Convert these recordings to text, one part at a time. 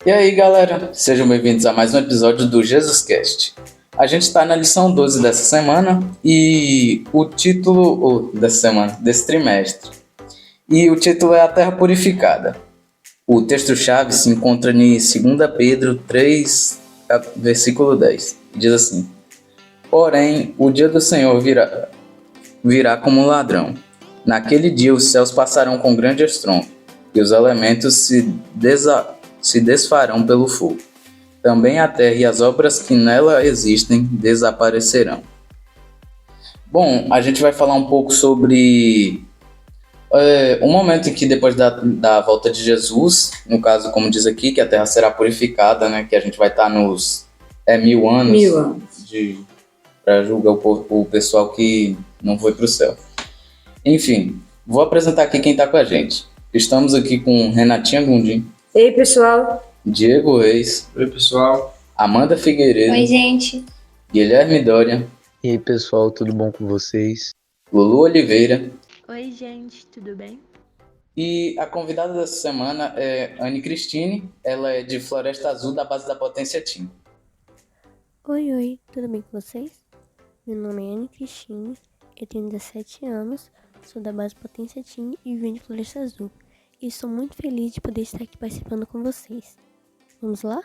E aí, galera, sejam bem-vindos a mais um episódio do JesusCast. A gente está na lição 12 dessa semana e o título desse trimestre. E o título é A Terra Purificada. O texto-chave se encontra em 2 Pedro 3, versículo 10. Diz assim: Porém, o dia do Senhor virá como um ladrão. Naquele dia os céus passarão com grande estrondo, e os elementos se desfarão pelo fogo. Também a terra e as obras que nela existem desaparecerão. Bom, a gente vai falar um pouco sobre o momento em que depois da volta de Jesus, no caso, como diz aqui, que a terra será purificada, né, que a gente vai estar nos 1000 anos, 1000 anos. Para julgar o pessoal que não foi para o céu. Enfim, vou apresentar aqui quem está com a gente. Estamos aqui com Renatinha Gundim. Ei, pessoal. Diego Reis. Oi, pessoal. Amanda Figueiredo. Oi, gente. Guilherme Dória. E aí, pessoal, tudo bom com vocês? Lulu Oliveira. Oi, gente, tudo bem? E a convidada dessa semana é Anne Cristine. Ela é de Floresta Azul, da base da Potência Team. Oi, tudo bem com vocês? Meu nome é Anne Cristine, eu tenho 17 anos, sou da base Potência Team e venho de Floresta Azul. E estou muito feliz de poder estar aqui participando com vocês. Vamos lá?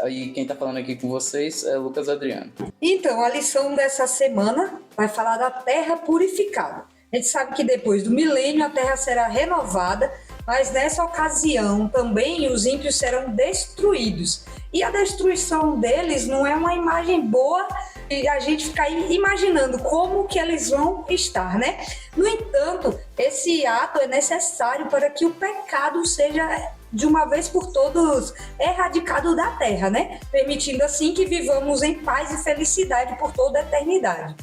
E quem está falando aqui com vocês é Lucas Adriano. Então, a lição dessa semana vai falar da terra purificada. A gente sabe que depois do milênio a terra será renovada, mas nessa ocasião também os ímpios serão destruídos. E a destruição deles não é uma imagem boa e a gente ficar imaginando como que eles vão estar, né? No entanto, esse ato é necessário para que o pecado seja de uma vez por todas erradicado da terra, né? Permitindo assim que vivamos em paz e felicidade por toda a eternidade.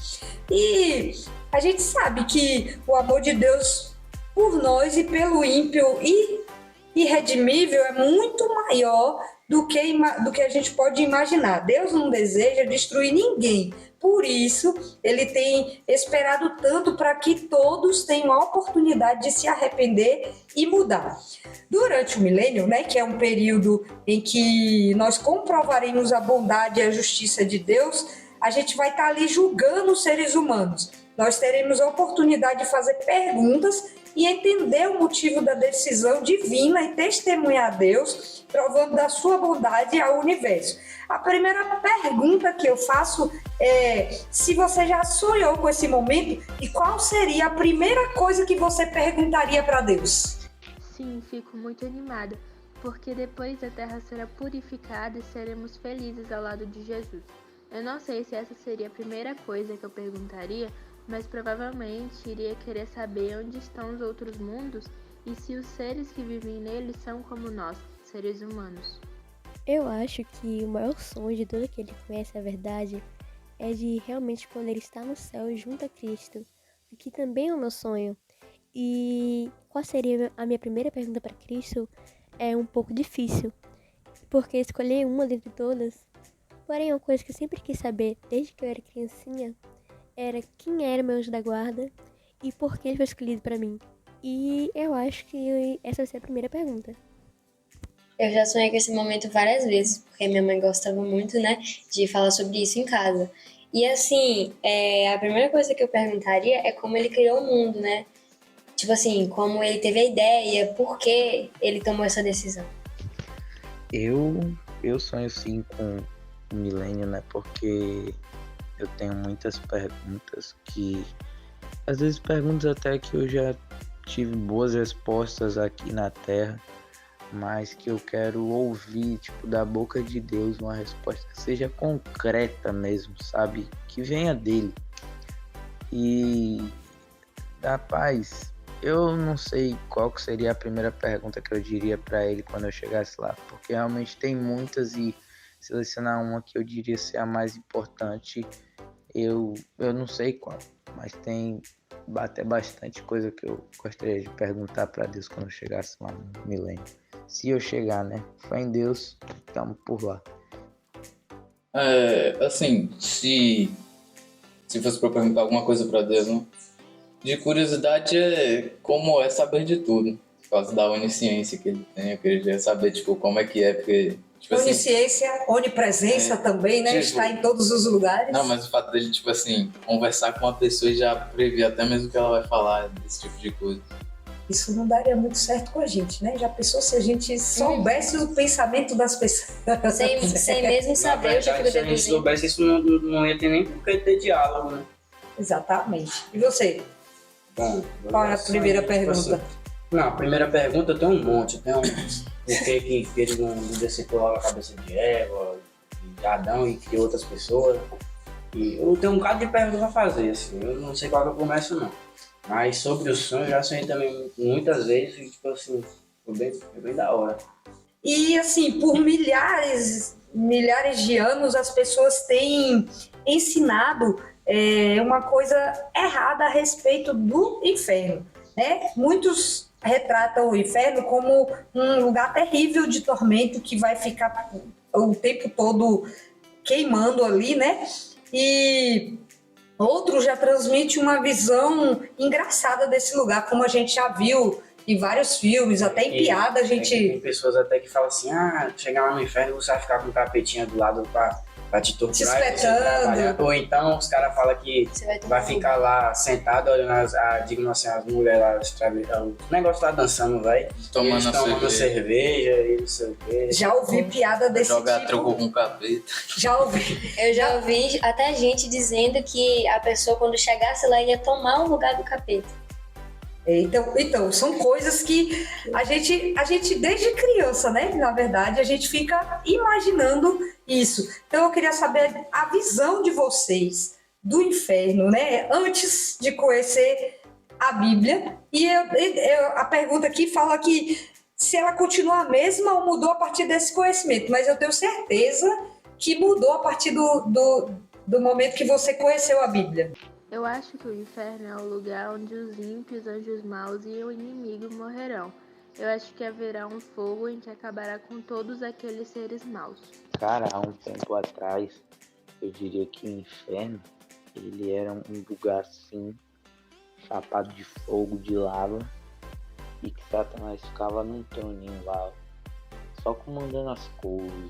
E a gente sabe que o amor de Deus por nós e pelo ímpio irredimível é muito maior do que a gente pode imaginar. Deus não deseja destruir ninguém. Por isso, ele tem esperado tanto para que todos tenham a oportunidade de se arrepender e mudar. Durante o milênio, né, que é um período em que nós comprovaremos a bondade e a justiça de Deus, a gente vai estar ali julgando os seres humanos. Nós teremos a oportunidade de fazer perguntas e entender o motivo da decisão divina e testemunhar a Deus, provando da sua bondade ao universo. A primeira pergunta que eu faço é se você já sonhou com esse momento e qual seria a primeira coisa que você perguntaria para Deus? Sim, fico muito animada, porque depois da terra será purificada e seremos felizes ao lado de Jesus. Eu não sei se essa seria a primeira coisa que eu perguntaria, mas provavelmente iria querer saber onde estão os outros mundos e se os seres que vivem neles são como nós, seres humanos. Eu acho que o maior sonho de todo aquele que conhece a verdade é de realmente poder estar no céu junto a Cristo, o que também é o meu sonho. E qual seria a minha primeira pergunta para Cristo é um pouco difícil, porque escolher uma dentre todas. Porém, uma coisa que eu sempre quis saber, desde que eu era criancinha, era quem era meu anjo da guarda e por que ele foi escolhido para mim. E eu acho que essa vai ser a primeira pergunta. Eu já sonhei com esse momento várias vezes, porque minha mãe gostava muito, né, de falar sobre isso em casa. E assim, a primeira coisa que eu perguntaria é como ele criou o mundo, né? Tipo assim, como ele teve a ideia, por que ele tomou essa decisão. Eu sonho sim com o milênio, né? Porque eu tenho muitas perguntas que... Às vezes perguntas até que eu já tive boas respostas aqui na Terra, mas que eu quero ouvir, tipo, da boca de Deus uma resposta que seja concreta mesmo, sabe? Que venha dele. E, rapaz, eu não sei qual que seria a primeira pergunta que eu diria para ele quando eu chegasse lá, porque realmente tem muitas e selecionar uma que eu diria ser a mais importante, eu não sei qual, mas tem até bastante coisa que eu gostaria de perguntar para Deus quando eu chegasse lá no milênio. Se eu chegar, né? Fé em Deus, estamos por lá. Assim, se fosse para perguntar alguma coisa para Deus, né? De curiosidade como é saber de tudo. causa da onisciência que ele tem. Eu queria saber, tipo, como é que é, porque, tipo assim... Onisciência, onipresença também, né? tipo, Está em todos os lugares. Não, mas o fato dele, tipo assim, conversar com uma pessoa e já prever até mesmo o que ela vai falar, desse tipo de coisa. Isso não daria muito certo com a gente, né? Já pensou se a gente soubesse o pensamento das pessoas? Sem mesmo saber o que Se a gente deduzir. soubesse isso, não ia ter nem por que ter diálogo, né? Exatamente. E você? Bom, Qual é a primeira tipo pergunta? assim, não, a primeira pergunta tem um monte. Tem um por que ele não decepou a cabeça de Eva, de Adão e de outras pessoas. E eu tenho um bocado de perguntas pra fazer, assim. Eu não sei qual que eu começo, não. Mas sobre o sonho, eu já sonhei também muitas vezes e, tipo assim, foi bem da hora. E assim, por milhares de anos, as pessoas têm ensinado uma coisa errada a respeito do inferno, né? Muitos retratam o inferno como um lugar terrível de tormento que vai ficar o tempo todo queimando ali, né? E outros já transmitem uma visão engraçada desse lugar, como a gente já viu em vários filmes, até em piada a gente... Tem pessoas até que falam assim, chegar lá no inferno você vai ficar com um capetinha do lado pra te torturar. Te espetando. Ou então os caras falam que vai ficar lá sentado olhando as mulheres lá, o negócio lá dançando, vai. Tomando cerveja e não sei o quê. Já ouvi piada desse Jogar tipo. troco com capeta. Já ouvi. Eu já ouvi até gente dizendo que a pessoa, quando chegasse lá, ia tomar o lugar do capeta. Então, são coisas que a gente desde criança, né? Na verdade, a gente fica imaginando isso. Então, eu queria saber a visão de vocês do inferno, né? Antes de conhecer a Bíblia. E a pergunta aqui fala que se ela continua a mesma ou mudou a partir desse conhecimento. Mas eu tenho certeza que mudou a partir do momento que você conheceu a Bíblia. Eu acho que o inferno é o lugar onde os ímpios, anjos maus e o inimigo morrerão. Eu acho que haverá um fogo em que acabará com todos aqueles seres maus. Cara, há um tempo atrás, eu diria que o inferno, ele era um lugar assim, chapado de fogo, de lava, e que Satanás ficava num troninho lá, só comandando as coisas.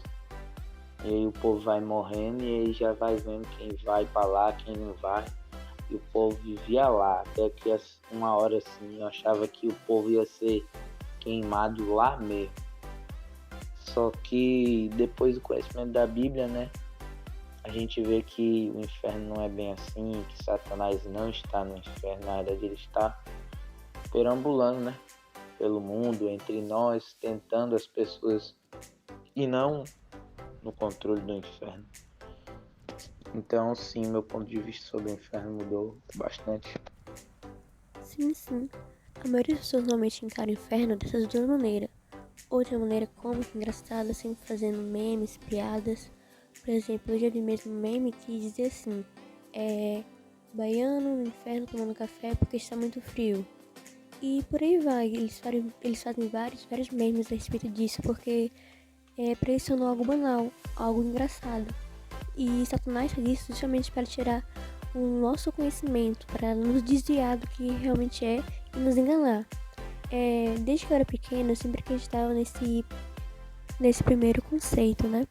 E aí o povo vai morrendo e aí já vai vendo quem vai pra lá, quem não vai. E o povo vivia lá, até que uma hora assim, eu achava que o povo ia ser queimado lá mesmo. Só que depois do conhecimento da Bíblia, né, a gente vê que o inferno não é bem assim, que Satanás não está no inferno, na verdade ele está perambulando, né, pelo mundo, entre nós, tentando as pessoas e não no controle do inferno. Então, sim, meu ponto de vista sobre o inferno mudou bastante. Sim. A maioria das pessoas normalmente encara o inferno dessas duas maneiras. Outra maneira cômica, engraçada, sempre fazendo memes, piadas. Por exemplo, eu já vi mesmo um meme que dizia assim: baiano no inferno tomando café porque está muito frio. E por aí vai, eles fazem vários memes a respeito disso, porque pra eles sonou algo banal, algo engraçado. E Satanás faz isso justamente para tirar o nosso conhecimento, para nos desviar do que realmente é e nos enganar. Desde que eu era pequena, eu sempre acreditava nesse primeiro conceito, né?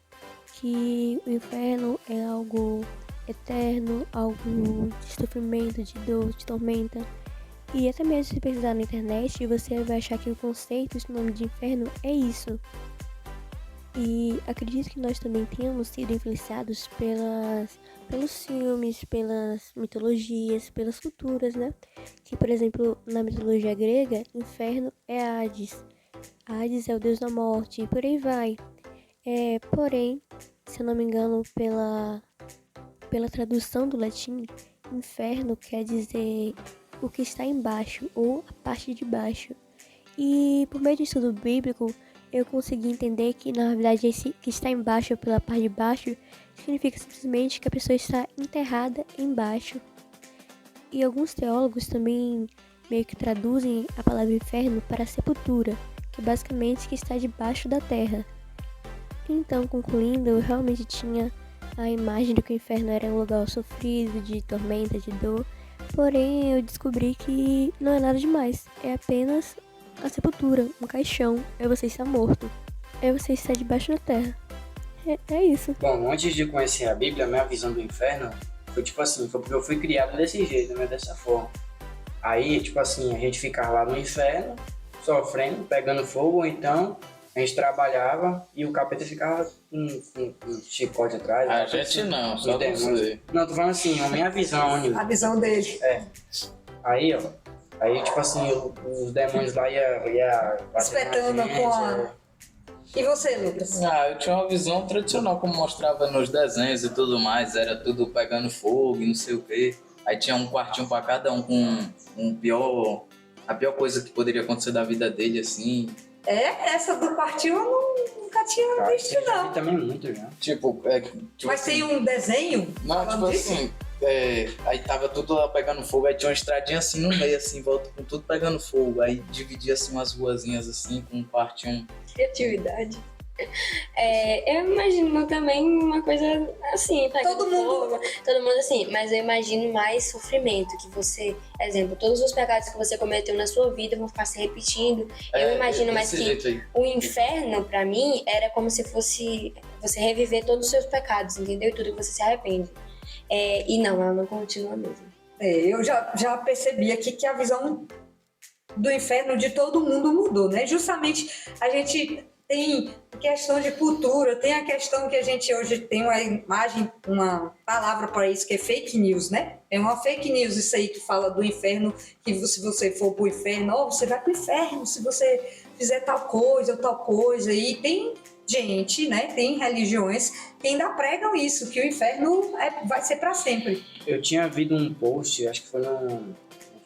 Que o inferno é algo eterno, algo de sofrimento, de dor, de tormenta. E até mesmo se pesquisar na internet, você vai achar que o conceito, esse nome de inferno, é isso. E acredito que nós também tenhamos sido influenciados pelos filmes, pelas mitologias, pelas culturas, né? Que, por exemplo, na mitologia grega, inferno é Hades. Hades é o deus da morte e por aí vai. Porém, se eu não me engano, pela tradução do latim, inferno quer dizer o que está embaixo ou a parte de baixo. E por meio de estudo bíblico, eu consegui entender que, na verdade, esse que está embaixo pela parte de baixo significa simplesmente que a pessoa está enterrada embaixo. E alguns teólogos também meio que traduzem a palavra inferno para sepultura, que basicamente que está debaixo da terra. Então, concluindo, eu realmente tinha a imagem de que o inferno era um lugar sofrido, de tormenta, de dor. Porém, eu descobri que não é nada demais, é apenas a sepultura, um caixão. Aí você está morto. Aí você está debaixo da terra. É isso. Bom, antes de conhecer a Bíblia, a minha visão do inferno foi tipo assim, foi porque eu fui criado desse jeito, né, dessa forma. Aí, tipo assim, a gente ficava lá no inferno, sofrendo, pegando fogo, ou então a gente trabalhava e o capeta ficava com chicote atrás. A gente não, só você. Não, tô falando assim, a minha visão, né? A visão dele. Aí, ó. Aí, tipo assim, os demônios lá ia Espetando batendo na com a... gente, E você, Lucas? Eu tinha uma visão tradicional, como mostrava nos desenhos e tudo mais, era tudo pegando fogo e não sei o quê. Aí tinha um quartinho pra cada um com a pior coisa que poderia acontecer da vida dele, assim. Essa do quartinho eu nunca tinha visto, Eu já não. vi também muito já. Tipo Mas assim, tem um desenho? não, tipo falando disso? assim, aí tava tudo lá pegando fogo, aí tinha uma estradinha assim no meio, assim, em volta com tudo pegando fogo. Aí dividia assim umas ruazinhas assim, com um quartinho. Criatividade. Eu imagino também uma coisa assim, pegando Todo mundo- fogo, todo mundo assim, mas eu imagino mais sofrimento, que você, exemplo, todos os pecados que você cometeu na sua vida vão ficar se repetindo. Eu imagino mais desse que jeito aí. o inferno, pra mim, era como se fosse você reviver todos os seus pecados, entendeu? E tudo que você se arrepende. E não, ela não continua mesmo. Eu já percebi aqui que a visão do inferno de todo mundo mudou, né? Justamente a gente tem questão de cultura, tem a questão que a gente hoje tem uma imagem, uma palavra para isso, que é fake news, né? É uma fake news isso aí que fala do inferno, que se você for pro inferno, você vai pro inferno se você fizer tal coisa ou tal coisa. E tem gente, né? Tem religiões que ainda pregam isso, que o inferno vai ser para sempre. Eu tinha visto um post, acho que foi no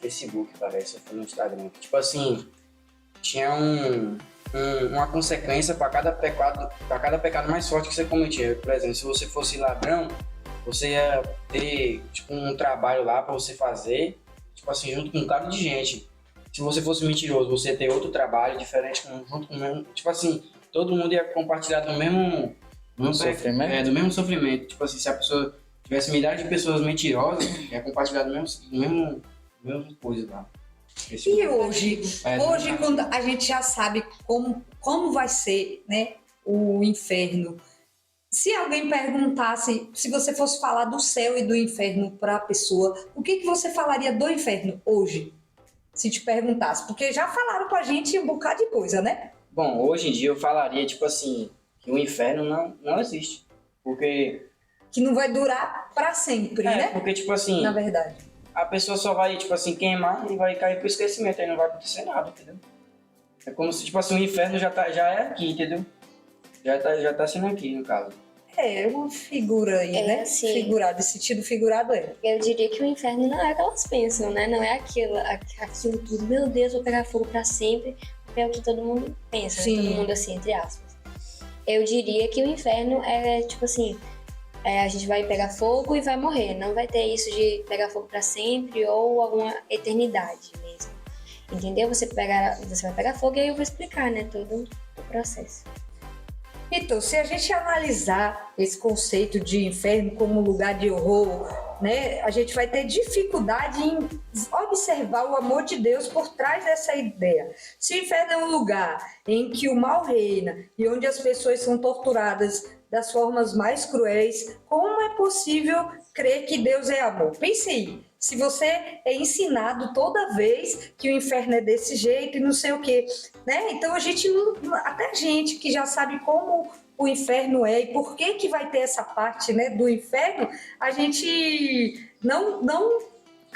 Facebook, parece, ou foi no Instagram. Tipo assim, tinha uma consequência para cada pecado mais forte que você cometia. Por exemplo, se você fosse ladrão, você ia ter tipo um trabalho lá para você fazer, tipo assim, junto com um cara de gente. Se você fosse mentiroso, você ia ter outro trabalho diferente, junto com o mesmo, tipo assim, todo mundo ia compartilhar do mesmo Sofrimento? do mesmo sofrimento. Tipo assim, se a pessoa tivesse milhares de pessoas mentirosas, ia compartilhar do mesmo coisa lá. E hoje, É, quando a gente já sabe como vai ser, né, o inferno, se alguém perguntasse, se você fosse falar do céu e do inferno para a pessoa, o que você falaria do inferno hoje? Se te perguntasse, porque já falaram com a gente um bocado de coisa, né? Bom, hoje em dia eu falaria, tipo assim, que o inferno não existe. Porque, Que não vai durar para sempre, né? porque, tipo assim, Na verdade. a pessoa só vai, tipo assim, queimar e vai cair pro esquecimento, aí não vai acontecer nada, entendeu? É como se, tipo assim, o inferno já é aqui, entendeu? Já tá sendo aqui, no caso. É uma figura aí, né? Assim. Figurado, esse sentido figurado é. Eu diria que o inferno não é o que elas pensam, né? Não é aquilo tudo, meu Deus, vou pegar fogo pra sempre, porque é o que todo mundo pensa, né? Sim. Todo mundo assim, entre aspas. Eu diria que o inferno é tipo assim, a gente vai pegar fogo e vai morrer, não vai ter isso de pegar fogo pra sempre ou alguma eternidade mesmo. Entendeu? Você vai pegar fogo e aí eu vou explicar, né, todo o processo. Então, se a gente analisar esse conceito de inferno como lugar de horror, né, a gente vai ter dificuldade em observar o amor de Deus por trás dessa ideia. Se o inferno é um lugar em que o mal reina e onde as pessoas são torturadas das formas mais cruéis, como é possível crer que Deus é amor? Pense aí. Se você é ensinado toda vez que o inferno é desse jeito e não sei o quê, né? Então a gente até gente que já sabe como o inferno é e por que vai ter essa parte, né, do inferno, a gente não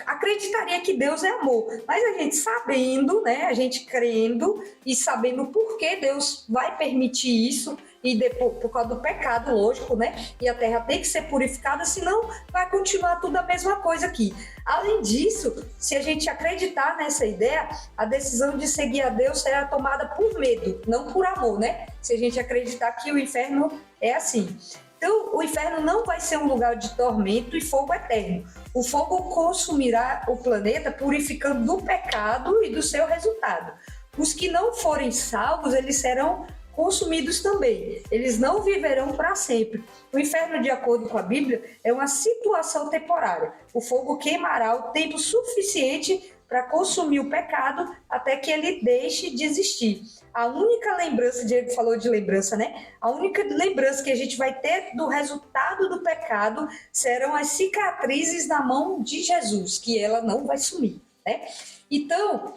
acreditaria que Deus é amor, mas a gente sabendo, né, a gente crendo e sabendo por que Deus vai permitir isso, e depois, por causa do pecado, lógico, né, e a terra tem que ser purificada, senão vai continuar tudo a mesma coisa aqui. Além disso, se a gente acreditar nessa ideia, a decisão de seguir a Deus será tomada por medo, não por amor, né, se a gente acreditar que o inferno é assim. Então, o inferno não vai ser um lugar de tormento e fogo eterno. O fogo consumirá o planeta, purificando do pecado e do seu resultado. Os que não forem salvos, eles serão consumidos também. Eles não viverão para sempre. O inferno, de acordo com a Bíblia, é uma situação temporária. O fogo queimará o tempo suficiente para consumir o pecado até que ele deixe de existir. A única lembrança, Diego falou de lembrança, né? A única lembrança que a gente vai ter do resultado do pecado serão as cicatrizes na mão de Jesus, que ela não vai sumir, né? Então,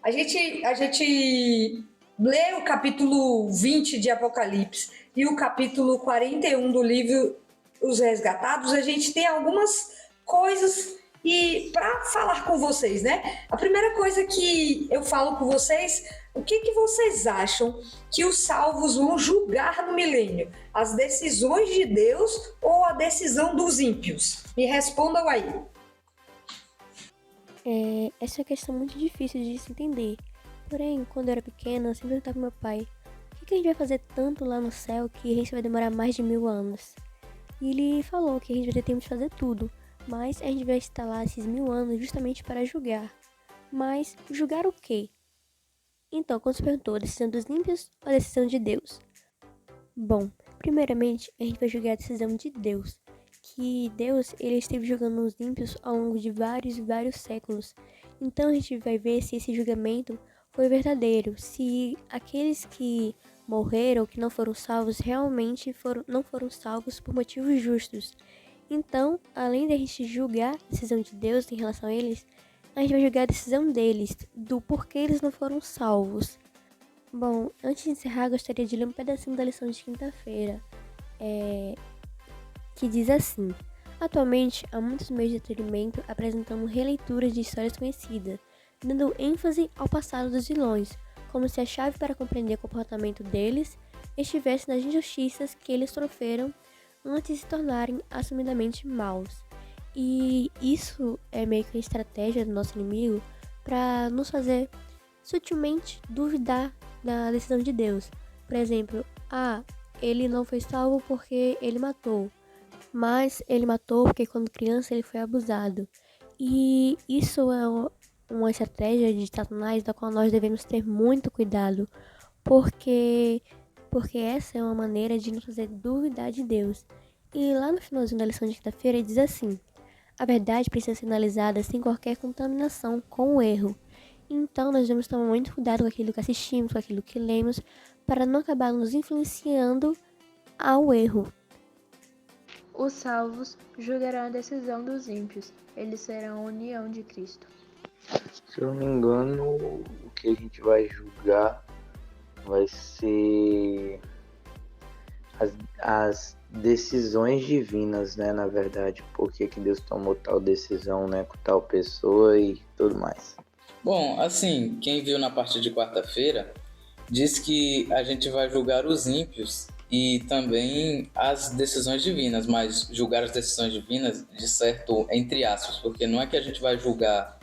a gente lê o capítulo 20 de Apocalipse e o capítulo 41 do livro Os Resgatados, a gente tem algumas coisas e para falar com vocês, né? A primeira coisa que eu falo com vocês, o que vocês acham que os salvos vão julgar no milênio? As decisões de Deus ou a decisão dos ímpios? Me respondam aí. Essa é uma questão muito difícil de se entender. Porém, quando eu era pequena, eu sempre perguntava pro meu pai: o que a gente vai fazer tanto lá no céu que a gente vai demorar mais de 1000 anos? E ele falou que a gente vai ter tempo de fazer tudo, mas a gente vai estar lá esses 1000 anos justamente para julgar. Mas julgar o quê? Então, quando se perguntou a decisão dos ímpios ou a decisão de Deus? Bom, primeiramente, a gente vai julgar a decisão de Deus. Que Deus, ele esteve julgando os ímpios ao longo de vários e vários séculos. Então a gente vai ver se esse julgamento foi verdadeiro, se aqueles que morreram, que não foram salvos, realmente não foram salvos por motivos justos. Então, além de a gente julgar a decisão de Deus em relação a eles, a gente vai julgar a decisão deles, do porquê eles não foram salvos. Bom, antes de encerrar, gostaria de ler um pedacinho da lição de quinta-feira, que diz assim: atualmente, há muitos meios de entretenimento apresentando releituras de histórias conhecidas, dando ênfase ao passado dos vilões, como se a chave para compreender o comportamento deles estivesse nas injustiças que eles sofreram antes de se tornarem assumidamente maus. E isso é meio que uma estratégia do nosso inimigo para nos fazer sutilmente duvidar da decisão de Deus. Por exemplo, ele não foi salvo porque ele matou, mas ele matou porque quando criança ele foi abusado. E isso é uma estratégia de Satanás da qual nós devemos ter muito cuidado, porque essa é uma maneira de nos fazer duvidar de Deus. E lá no finalzinho da lição de quinta-feira diz assim: a verdade precisa ser analisada sem qualquer contaminação com o erro. Então nós devemos tomar muito cuidado com aquilo que assistimos, com aquilo que lemos, para não acabar nos influenciando ao erro. Os salvos julgarão a decisão dos ímpios. Eles serão a união de Cristo. Se eu não me engano, o que a gente vai julgar vai ser as decisões divinas, né, na verdade. Por que Deus tomou tal decisão, né, com tal pessoa e tudo mais. Bom, assim, quem viu na parte de quarta-feira diz que a gente vai julgar os ímpios e também as decisões divinas, mas julgar as decisões divinas, de certo, entre aspas, porque não é que a gente vai julgar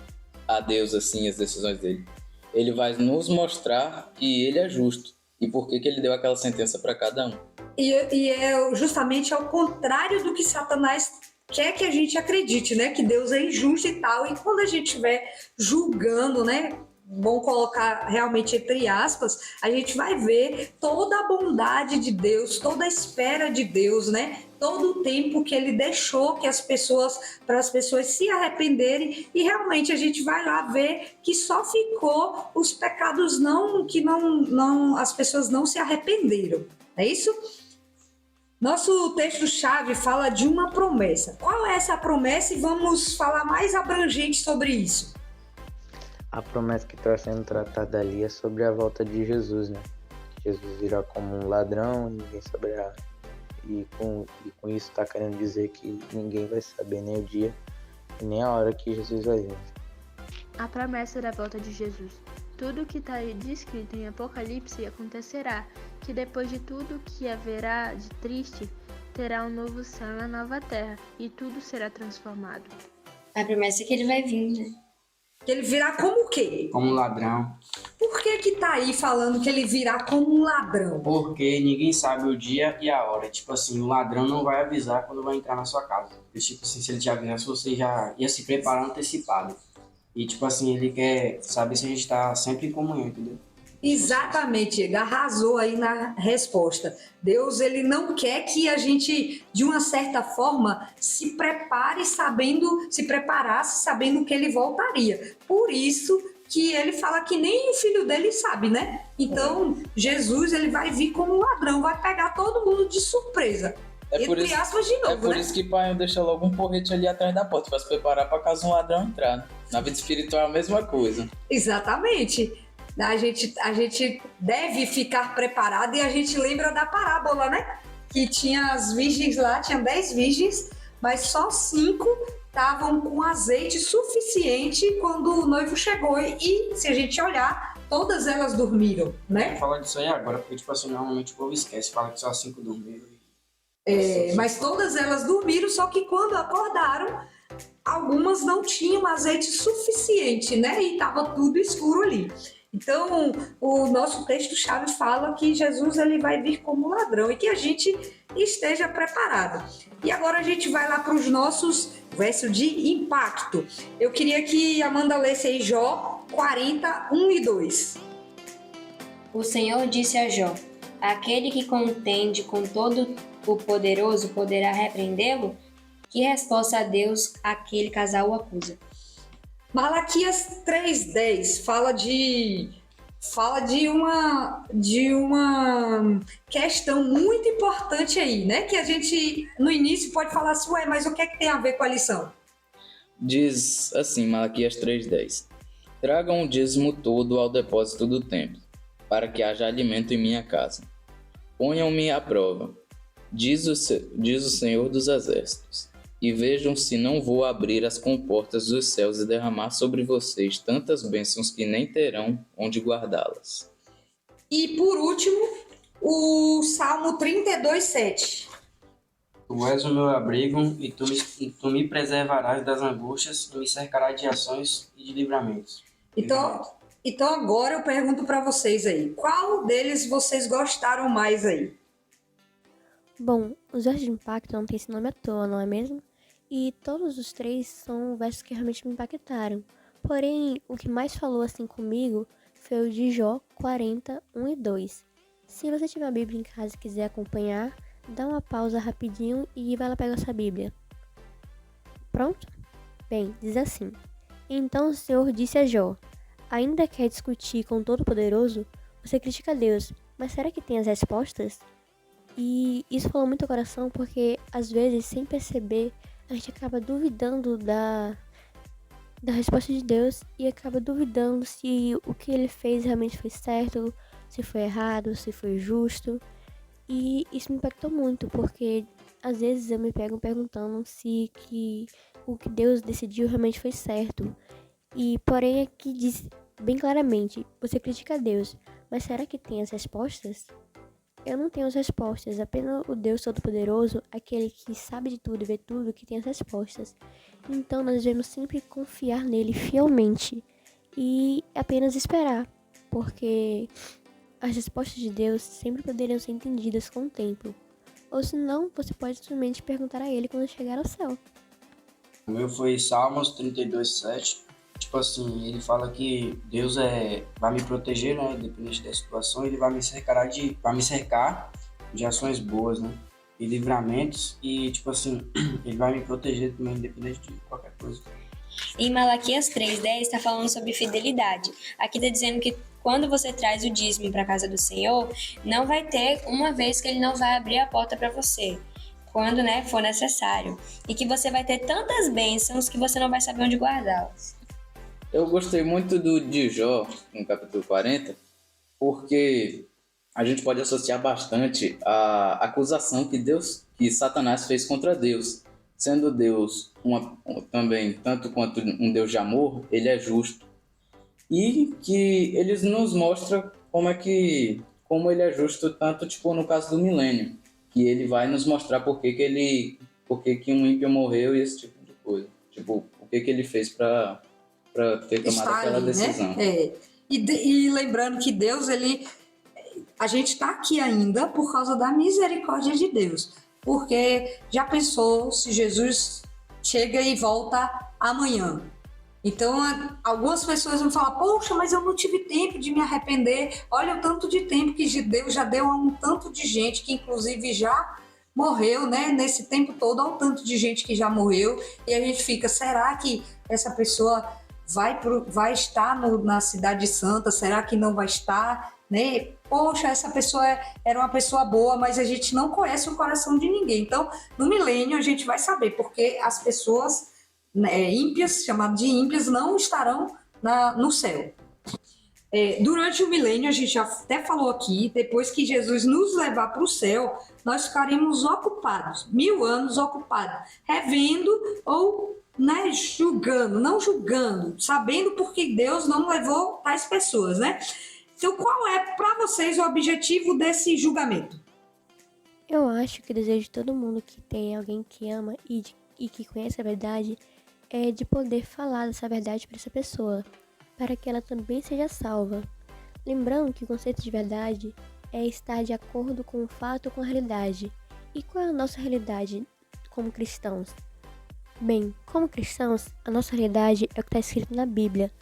a Deus assim, as decisões dele. Ele vai nos mostrar que ele é justo e por que ele deu aquela sentença para cada um. E é justamente ao contrário do que Satanás quer que a gente acredite, né? Que Deus é injusto e tal. E quando a gente estiver julgando, né? Vamos colocar realmente entre aspas, a gente vai ver toda a bondade de Deus, toda a espera de Deus, né? Todo o tempo que ele deixou que para as pessoas se arrependerem, e realmente a gente vai lá ver que só ficou os pecados as pessoas não se arrependeram. É isso? Nosso texto-chave fala de uma promessa. Qual é essa promessa? E vamos falar mais abrangente sobre isso. A promessa que está sendo tratada ali é sobre a volta de Jesus, né? Jesus virá como um ladrão, ninguém saberá. E com isso está querendo dizer que ninguém vai saber nem o dia e nem a hora que Jesus vai vir. A promessa da volta de Jesus. Tudo que está descrito em Apocalipse acontecerá, que depois de tudo que haverá de triste, terá um novo céu e uma nova terra, e tudo será transformado. A promessa é que ele vai vir, né? Que ele virá como o quê? Como ladrão. Por que tá aí falando que ele virá como um ladrão? Porque ninguém sabe o dia e a hora. Tipo assim, o ladrão não vai avisar quando vai entrar na sua casa. Porque, tipo assim, se ele te avisasse, você já ia se preparar antecipado. E, tipo assim, ele quer saber se a gente tá sempre em comunhão, entendeu? Exatamente, ele arrasou aí na resposta. Deus, ele não quer que a gente, de uma certa forma, se preparasse sabendo que ele voltaria. Por isso que ele fala que nem o filho dele sabe, né? Então, Jesus, ele vai vir como um ladrão, vai pegar todo mundo de surpresa. Entre aspas de novo, é por isso que pai deixa logo um porrete ali atrás da porta, para se preparar para caso um ladrão entrar. Né? Na vida espiritual é a mesma coisa. Exatamente. A gente deve ficar preparado e a gente lembra da parábola, né? Que tinha as virgens lá, tinha 10 virgens, mas só 5 estavam com azeite suficiente quando o noivo chegou. E se a gente olhar, todas elas dormiram, né? Vou falar disso aí agora, porque tipo assim, normalmente o povo esquece, fala que só 5 dormiram. Mas todas elas dormiram, só que quando acordaram, algumas não tinham azeite suficiente, né? E estava tudo escuro ali. Então, o nosso texto-chave fala que Jesus ele vai vir como ladrão e que a gente esteja preparado. E agora a gente vai lá para os nossos versos de impacto. Eu queria que a Amanda lesse aí Jó 40, 1 e 2. O Senhor disse a Jó: aquele que contende com todo o poderoso poderá repreendê-lo? Que resposta a Deus aquele casal o acusa? Malaquias 3:10 fala de uma questão muito importante aí, né? Que a gente no início pode falar assim, ué, mas o que é que tem a ver com a lição? Diz assim, Malaquias 3:10: tragam o dízimo todo ao depósito do templo, para que haja alimento em minha casa. Ponham-me à prova, diz o Senhor dos Exércitos, e vejam se não vou abrir as comportas dos céus e derramar sobre vocês tantas bênçãos que nem terão onde guardá-las. E por último, o Salmo 32:7. Tu és o meu abrigo e tu me preservarás das angústias e me cercarás de ações e de livramentos. Então agora eu pergunto para vocês aí, qual deles vocês gostaram mais aí? Bom, os versos de impacto não tem esse nome à toa, não é mesmo? E todos os 3 são versos que realmente me impactaram. Porém, o que mais falou assim comigo foi o de Jó 40, 1 e 2. Se você tiver a Bíblia em casa e quiser acompanhar, dá uma pausa rapidinho e vai lá pegar essa Bíblia. Pronto? Bem, diz assim: então o Senhor disse a Jó: ainda quer discutir com o Todo-Poderoso? Você critica Deus, mas será que tem as respostas? E isso falou muito ao coração porque, às vezes, sem perceber, a gente acaba duvidando da resposta de Deus e acaba duvidando se o que ele fez realmente foi certo, se foi errado, se foi justo. E isso me impactou muito porque, às vezes, eu me pego perguntando se o que Deus decidiu realmente foi certo. E, porém, aqui diz bem claramente: você critica Deus, mas será que tem as respostas? Eu não tenho as respostas, apenas o Deus Todo-Poderoso, aquele que sabe de tudo e vê tudo, que tem as respostas. Então nós devemos sempre confiar nele fielmente e apenas esperar, porque as respostas de Deus sempre poderiam ser entendidas com o tempo. Ou senão, você pode simplesmente perguntar a ele quando chegar ao céu. O meu foi Salmos 32:7. Tipo assim, ele fala que Deus vai me proteger, né, independente da situação, ele vai me cercar de ações boas, né, e livramentos, e tipo assim, ele vai me proteger também, independente de qualquer coisa. Em Malaquias 3:10 está falando sobre fidelidade. Aqui está dizendo que quando você traz o dízimo para a casa do Senhor, não vai ter uma vez que ele não vai abrir a porta para você, quando, né, for necessário, e que você vai ter tantas bênçãos que você não vai saber onde guardá-las. Eu gostei muito de Jó, no capítulo 40, porque a gente pode associar bastante a acusação que Satanás fez contra Deus. Sendo Deus também, tanto quanto um Deus de amor, ele é justo. E que ele nos mostra como ele é justo, tanto tipo no caso do milênio, que ele vai nos mostrar por que um ímpio morreu e esse tipo de coisa. Tipo, o que ele fez para ter tomado aquela decisão. Né? E lembrando que Deus, a gente está aqui ainda por causa da misericórdia de Deus. Porque já pensou se Jesus chega e volta amanhã? Então, algumas pessoas vão falar, poxa, mas eu não tive tempo de me arrepender. Olha o tanto de tempo que Deus já deu a um tanto de gente que, inclusive, já morreu, né? Nesse tempo todo, olha o tanto de gente que já morreu. E a gente fica, será que essa pessoa vai estar na Cidade Santa? Será que não vai estar? Né? Poxa, essa pessoa era uma pessoa boa, mas a gente não conhece o coração de ninguém. Então, no milênio, a gente vai saber, porque as pessoas, né, ímpias, chamadas de ímpias, não estarão no céu. Durante o milênio, a gente já até falou aqui, depois que Jesus nos levar para o céu, nós ficaremos ocupados, 1000 anos ocupados, revendo ou, né, julgando, não julgando, sabendo porque Deus não levou tais pessoas, né? Então, qual é para vocês o objetivo desse julgamento? Eu acho que o desejo de todo mundo que tem alguém que ama e que conhece a verdade é de poder falar dessa verdade para essa pessoa, para que ela também seja salva. Lembrando que o conceito de verdade é estar de acordo com o fato ou com a realidade. E qual é a nossa realidade como cristãos? Bem, como cristãos, a nossa realidade é o que está escrito na Bíblia.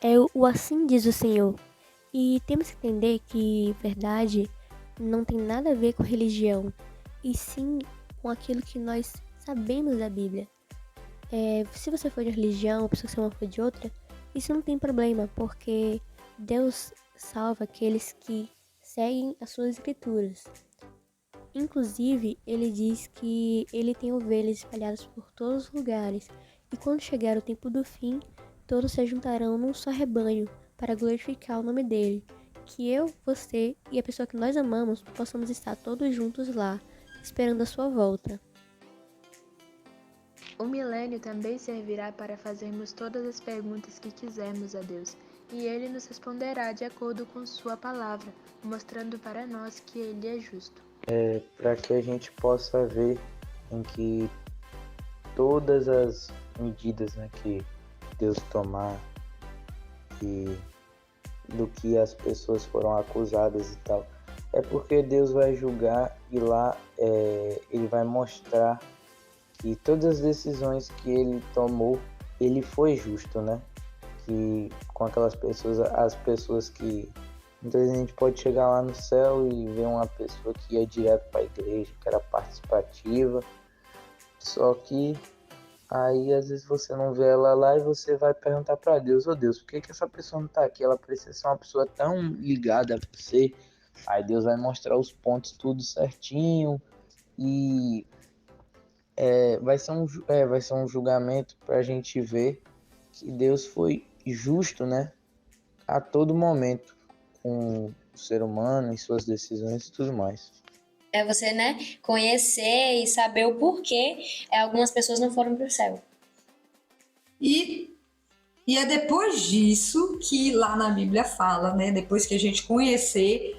É o assim diz o Senhor. E temos que entender que verdade não tem nada a ver com religião, e sim com aquilo que nós sabemos da Bíblia. Se você for de religião, ou se você for de outra, isso não tem problema, porque Deus salva aqueles que seguem as suas escrituras. Inclusive, ele diz que ele tem ovelhas espalhadas por todos os lugares, e quando chegar o tempo do fim, todos se juntarão num só rebanho para glorificar o nome dele. Que eu, você e a pessoa que nós amamos possamos estar todos juntos lá, esperando a sua volta. O milênio também servirá para fazermos todas as perguntas que quisermos a Deus, e Ele nos responderá de acordo com Sua palavra, mostrando para nós que Ele é justo. Para que a gente possa ver em que todas as medidas, né, que Deus tomar e do que as pessoas foram acusadas e tal, é porque Deus vai julgar e lá ele vai mostrar que todas as decisões que ele tomou, ele foi justo, né? Que com aquelas pessoas, as pessoas que muitas vezes a gente pode chegar lá no céu e ver uma pessoa que ia direto para a igreja, que era participativa, só que aí às vezes você não vê ela lá e você vai perguntar para Deus, Deus, por que essa pessoa não tá aqui? Ela precisa ser uma pessoa tão ligada a você. Aí Deus vai mostrar os pontos tudo certinho e vai ser um julgamento para a gente ver que Deus foi justo, né? A todo momento com o ser humano e suas decisões e tudo mais. É você, né, conhecer e saber o porquê algumas pessoas não foram para o céu. E é depois disso que lá na Bíblia fala, né? Depois que a gente conhecer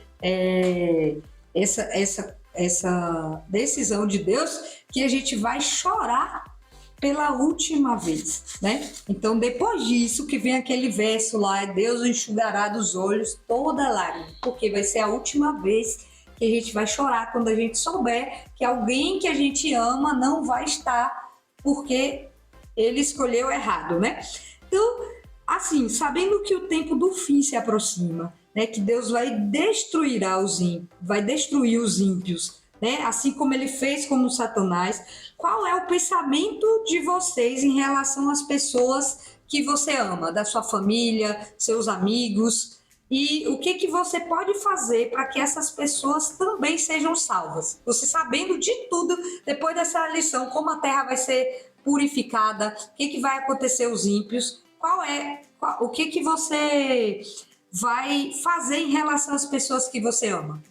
essa decisão de Deus, que a gente vai chorar pela última vez, né? Então, depois disso que vem aquele verso lá, Deus enxugará dos olhos toda lágrima, porque vai ser a última vez que a gente vai chorar quando a gente souber que alguém que a gente ama não vai estar porque ele escolheu errado, né? Então, assim, sabendo que o tempo do fim se aproxima, né, que Deus vai destruir os ímpios, né, assim como ele fez com Satanás, qual é o pensamento de vocês em relação às pessoas que você ama, da sua família, seus amigos, e o que você pode fazer para que essas pessoas também sejam salvas? Você sabendo de tudo, depois dessa lição, como a terra vai ser purificada, o que vai acontecer aos ímpios, o que você vai fazer em relação às pessoas que você ama?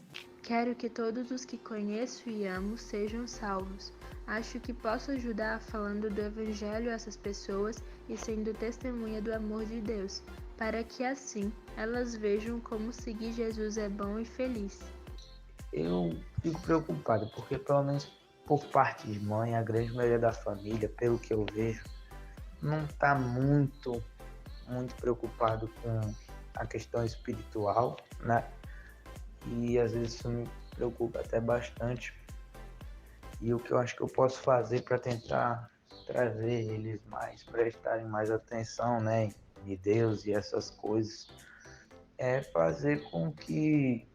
Quero que todos os que conheço e amo sejam salvos. Acho que posso ajudar falando do Evangelho a essas pessoas e sendo testemunha do amor de Deus, para que assim elas vejam como seguir Jesus é bom e feliz. Eu fico preocupado, porque pelo menos por parte de mãe, a grande maioria da família, pelo que eu vejo, não está muito preocupado com a questão espiritual, né? E às vezes isso me preocupa até bastante. E o que eu acho que eu posso fazer para tentar trazer eles mais, prestarem mais atenção, né, em Deus e essas coisas, é fazer com que,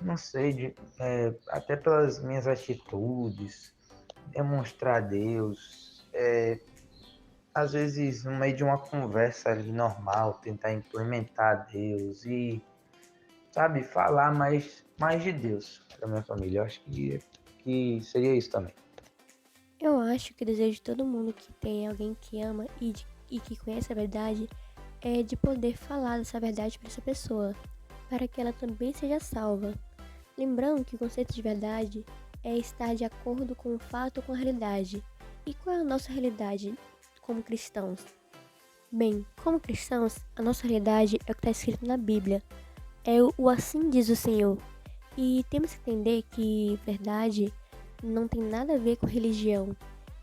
não sei, até pelas minhas atitudes, demonstrar Deus, às vezes no meio de uma conversa ali normal, tentar implementar Deus e, sabe, falar mais de Deus para minha família. Eu acho que seria isso também. Eu acho que o desejo de todo mundo que tem alguém que ama e que conhece a verdade é de poder falar dessa verdade para essa pessoa, para que ela também seja salva. Lembrando que o conceito de verdade é estar de acordo com o fato ou com a realidade. E qual é a nossa realidade como cristãos? Bem, como cristãos, a nossa realidade é o que está escrito na Bíblia. É o assim diz o Senhor. E temos que entender que verdade não tem nada a ver com religião,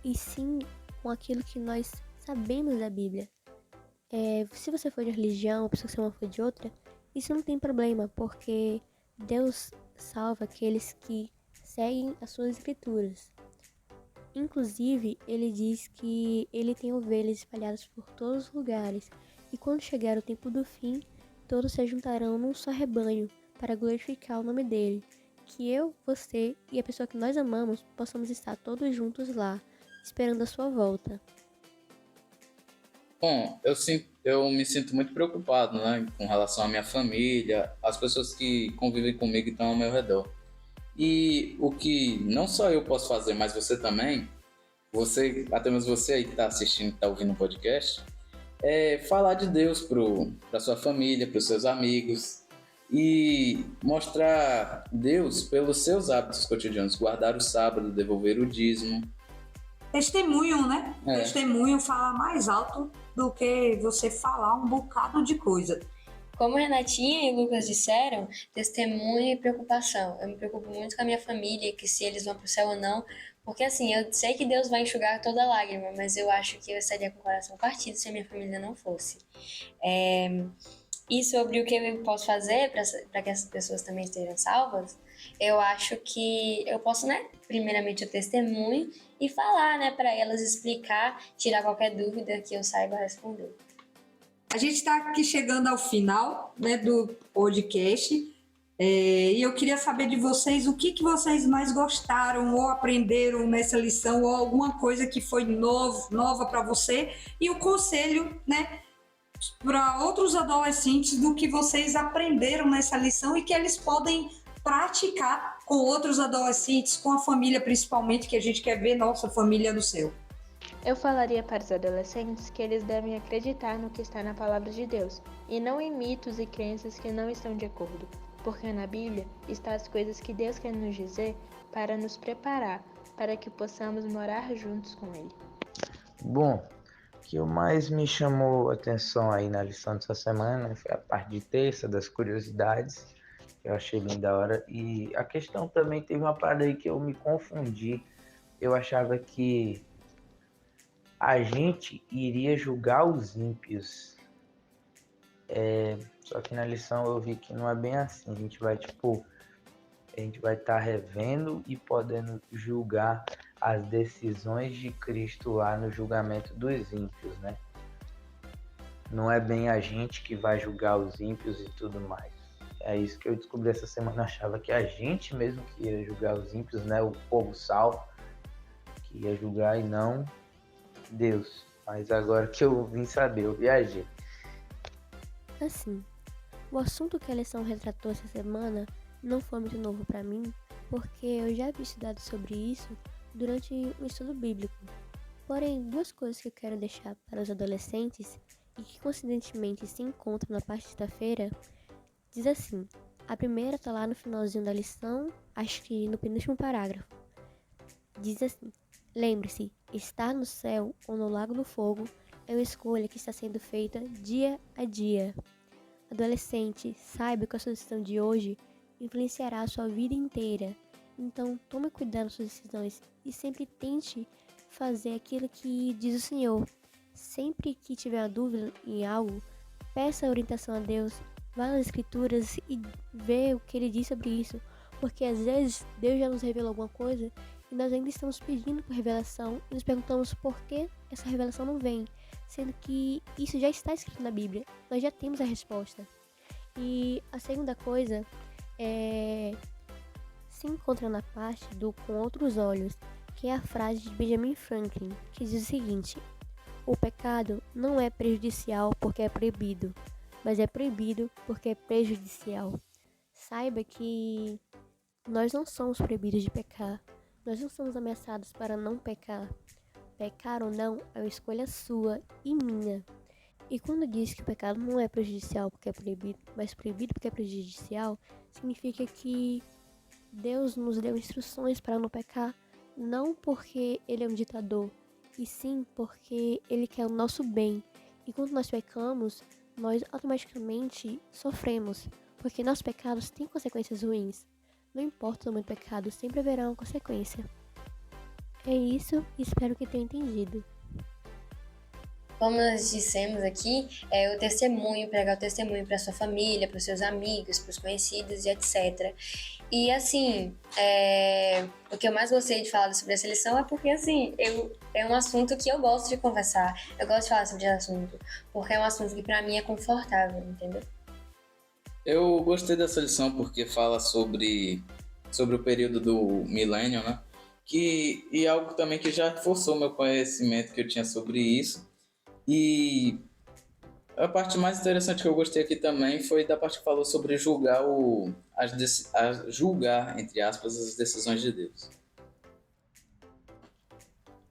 e sim com aquilo que nós sabemos da Bíblia. Se você for de religião, ou se você for de outra, isso não tem problema, porque Deus salva aqueles que seguem as suas escrituras. Inclusive, ele diz que ele tem ovelhas espalhadas por todos os lugares, e quando chegar o tempo do fim, todos se juntarão num só rebanho para glorificar o nome dele. Que eu, você e a pessoa que nós amamos possamos estar todos juntos lá, esperando a sua volta. Bom, eu me sinto muito preocupado, né, com relação à minha família, as pessoas que convivem comigo e estão ao meu redor. E o que não só eu posso fazer, mas você também, até mesmo você aí que está assistindo, que está ouvindo o podcast, é falar de Deus para sua família, para os seus amigos, e mostrar Deus pelos seus hábitos cotidianos, guardar o sábado, devolver o dízimo. Testemunho, né? É. Testemunho fala mais alto do que você falar um bocado de coisa. Como Renatinha e Lucas disseram, testemunho e preocupação. Eu me preocupo muito com a minha família, que se eles vão pro céu ou não, porque assim, eu sei que Deus vai enxugar toda lágrima, mas eu acho que eu estaria com o coração partido se a minha família não fosse. E sobre o que eu posso fazer para que essas pessoas também estejam salvas, eu acho que eu posso, né, primeiramente o testemunho e falar, né, para elas, explicar, tirar qualquer dúvida que eu saiba responder. A gente está aqui chegando ao final, né, do podcast, e eu queria saber de vocês o que vocês mais gostaram ou aprenderam nessa lição, ou alguma coisa que foi nova para você, e o conselho, né, para outros adolescentes do que vocês aprenderam nessa lição e que eles podem praticar com outros adolescentes, com a família principalmente, que a gente quer ver nossa família no céu. Eu falaria para os adolescentes que eles devem acreditar no que está na palavra de Deus, e não em mitos e crenças que não estão de acordo, porque na Bíblia estão as coisas que Deus quer nos dizer para nos preparar, para que possamos morar juntos com Ele. Bom, o que mais me chamou a atenção aí na lição dessa semana foi a parte de terça, das curiosidades, que eu achei bem da hora. E a questão também teve uma parada aí que eu me confundi. Eu achava que a gente iria julgar os ímpios. Só que na lição eu vi que não é bem assim. A gente vai estar revendo e podendo julgar as decisões de Cristo lá no julgamento dos ímpios, né? Não é bem a gente que vai julgar os ímpios e tudo mais. É isso que eu descobri essa semana. Eu achava que a gente mesmo que ia julgar os ímpios, né? O povo salvo que ia julgar e não Deus. Mas agora que eu vim saber, eu viajei. Assim, o assunto que a lição retratou essa semana não foi muito novo para mim, porque eu já havia estudado sobre isso durante um estudo bíblico. Porém, duas coisas que eu quero deixar para os adolescentes e que coincidentemente se encontram na parte de sexta-feira, diz assim. A primeira está lá no finalzinho da lição, acho que no penúltimo parágrafo. Diz assim: lembre-se, estar no céu ou no lago do fogo é uma escolha que está sendo feita dia a dia. Adolescente, saiba que a sua decisão de hoje influenciará a sua vida inteira. Então, tome cuidado nas suas decisões e sempre tente fazer aquilo que diz o Senhor. Sempre que tiver uma dúvida em algo, peça orientação a Deus, vá nas Escrituras e vê o que Ele diz sobre isso. Porque às vezes Deus já nos revelou alguma coisa e nós ainda estamos pedindo por revelação e nos perguntamos por que essa revelação não vem, sendo que isso já está escrito na Bíblia, nós já temos a resposta. E a segunda coisa se encontra na parte do com outros olhos, que é a frase de Benjamin Franklin, que diz o seguinte: o pecado não é prejudicial porque é proibido, mas é proibido porque é prejudicial. Saiba que nós não somos proibidos de pecar, nós não somos ameaçados para não pecar. Pecar ou não é uma escolha sua e minha. E quando diz que o pecado não é prejudicial porque é proibido, mas proibido porque é prejudicial, significa que Deus nos deu instruções para não pecar, não porque Ele é um ditador, e sim porque Ele quer o nosso bem. E quando nós pecamos, nós automaticamente sofremos, porque nossos pecados têm consequências ruins. Não importa o tamanho do pecado, sempre haverá uma consequência. É isso, espero que tenha entendido. Como nós dissemos aqui, o testemunho, pregar o testemunho para sua família, para os seus amigos, para os conhecidos e etc. E assim, o que eu mais gostei de falar sobre essa lição é porque assim, é um assunto que eu gosto de conversar, eu gosto de falar sobre esse assunto, porque é um assunto que para mim é confortável, entendeu? Eu gostei dessa lição porque fala sobre o período do milênio, né? E algo também que já reforçou meu conhecimento que eu tinha sobre isso. E a parte mais interessante que eu gostei aqui também foi da parte que falou sobre julgar, julgar, entre aspas, as decisões de Deus.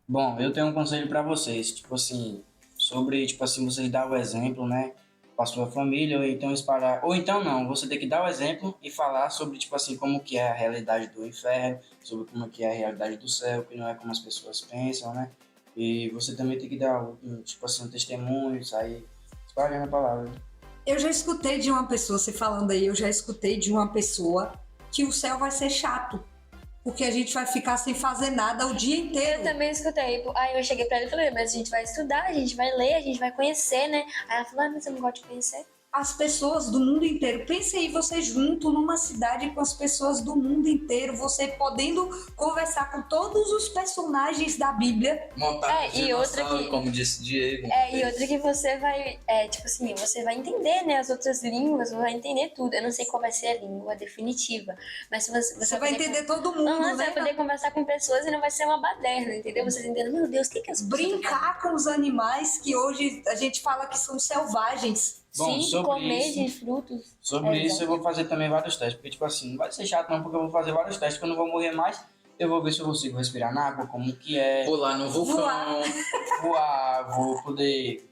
Bom, eu tenho um conselho para vocês, tipo assim, sobre, tipo assim, vocês dar o exemplo, né, para sua família, ou então espalhar, ou então não, você tem que dar o exemplo e falar sobre, tipo assim, como que é a realidade do inferno, sobre como que é a realidade do céu, que não é como as pessoas pensam, né, e você também tem que dar, tipo assim, um testemunho, sair espalhando a palavra. Eu já escutei de uma pessoa, você falando aí, eu já escutei de uma pessoa que o céu vai ser chato, porque a gente vai ficar sem fazer nada o dia inteiro. Eu também escutei. Aí eu cheguei pra ele e falei, mas a gente vai estudar, a gente vai ler, a gente vai conhecer, né? Aí ela falou, mas você não gosta de conhecer? As pessoas do mundo inteiro. Pense aí, você junto numa cidade com as pessoas do mundo inteiro, você podendo conversar com todos os personagens da Bíblia. Montar e outra que, como disse Diego. E outra que você vai, tipo assim, você vai entender, né, as outras línguas, você vai entender tudo. Eu não sei qual vai ser a língua definitiva, mas se você vai entender todo mundo, né? Você vai poder conversar com pessoas e não vai ser uma baderna, entendeu? Vocês entendem, meu Deus, o que as pessoas brincar com os animais que hoje a gente fala que são selvagens. Bom, sim, comer de frutos. Sobre isso eu vou fazer também vários testes, porque tipo assim, não vai ser chato não, porque eu vou fazer vários testes, que eu não vou morrer mais, eu vou ver se eu consigo respirar na água, como que é. Pular no vulcão. Voar, vou poder...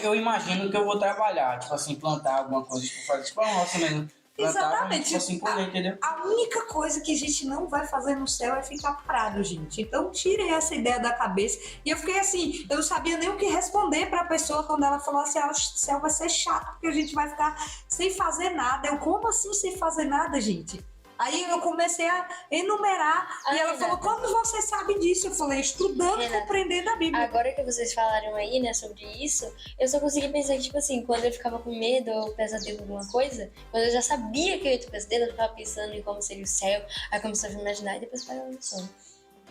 Eu imagino que eu vou trabalhar, tipo assim, plantar alguma coisa, tipo, fazer tipo uma roça mesmo. Exatamente. Tipo assim, colher, entendeu? A única coisa que a gente não vai fazer no céu é ficar parado, gente. Então tirem essa ideia da cabeça. E eu fiquei assim, eu não sabia nem o que responder pra pessoa quando ela falou assim, o céu vai ser chato, porque a gente vai ficar sem fazer nada. Eu, como assim sem fazer nada, gente? Aí eu comecei a enumerar e ela falou, como você sabe disso? Eu falei, estudando e compreendendo a Bíblia. Agora que vocês falaram aí, né, sobre isso, eu só consegui pensar que, tipo assim, quando eu ficava com medo ou pesadelo de alguma coisa, quando eu já sabia que eu ia ter pesadelo, eu ficava pensando em como seria o céu, aí começava a imaginar e depois falava no sono.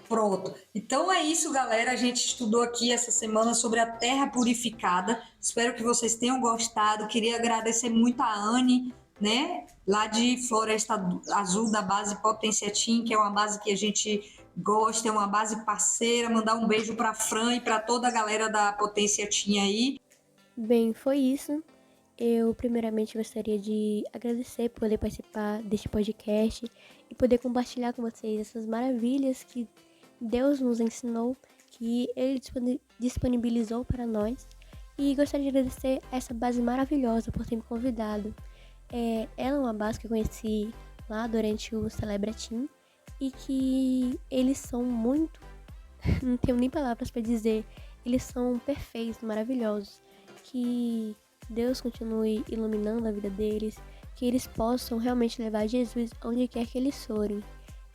Pronto. Então é isso, galera. A gente estudou aqui essa semana sobre a Terra Purificada. Espero que vocês tenham gostado. Queria agradecer muito a Anne, né, lá de Floresta Azul, da base Potência Team, que é uma base que a gente gosta, é uma base parceira. Mandar um beijo para Fran e para toda a galera da Potência Team aí. Bem, foi isso. Eu primeiramente gostaria de agradecer por poder participar deste podcast e poder compartilhar com vocês essas maravilhas que Deus nos ensinou, que Ele disponibilizou para nós. E gostaria de agradecer essa base maravilhosa por ter me convidado. Ela é uma base que eu conheci lá durante o Celebratim e que eles são muito, não tenho nem palavras para dizer, eles são perfeitos, maravilhosos, que Deus continue iluminando a vida deles, que eles possam realmente levar Jesus onde quer que eles forem.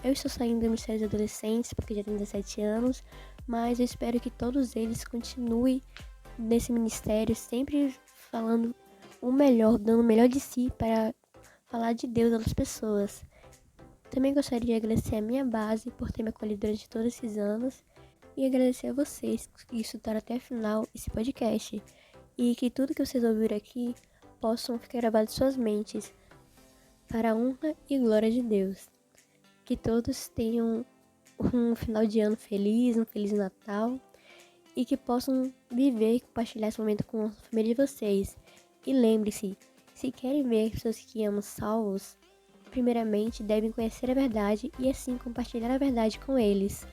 Eu estou saindo do Ministério dos Adolescentes porque já tenho 17 anos, mas eu espero que todos eles continuem nesse ministério, sempre falando o melhor, dando o melhor de si para falar de Deus às pessoas. Também gostaria de agradecer a minha base por ter me acolhido durante todos esses anos e agradecer a vocês que escutaram até o final esse podcast e que tudo que vocês ouviram aqui possam ficar gravados em suas mentes para a honra e glória de Deus. Que todos tenham um final de ano feliz, um Feliz Natal e que possam viver e compartilhar esse momento com a família de vocês. E lembre-se, se querem ver as pessoas que amam salvos, primeiramente devem conhecer a verdade e assim compartilhar a verdade com eles.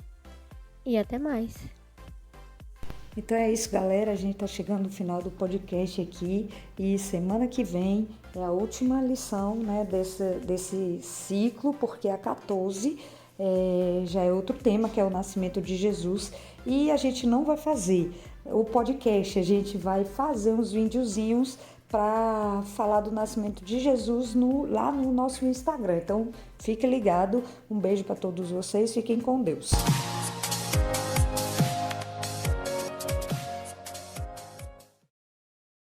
E até mais! Então é isso, galera. A gente tá chegando no final do podcast aqui e semana que vem é a última lição, né, desse ciclo, porque a 14 já é outro tema, que é o nascimento de Jesus. E a gente não vai fazer o podcast, a gente vai fazer uns videozinhos para falar do nascimento de Jesus lá no nosso Instagram. Então fique ligado. Um beijo para todos vocês. Fiquem com Deus.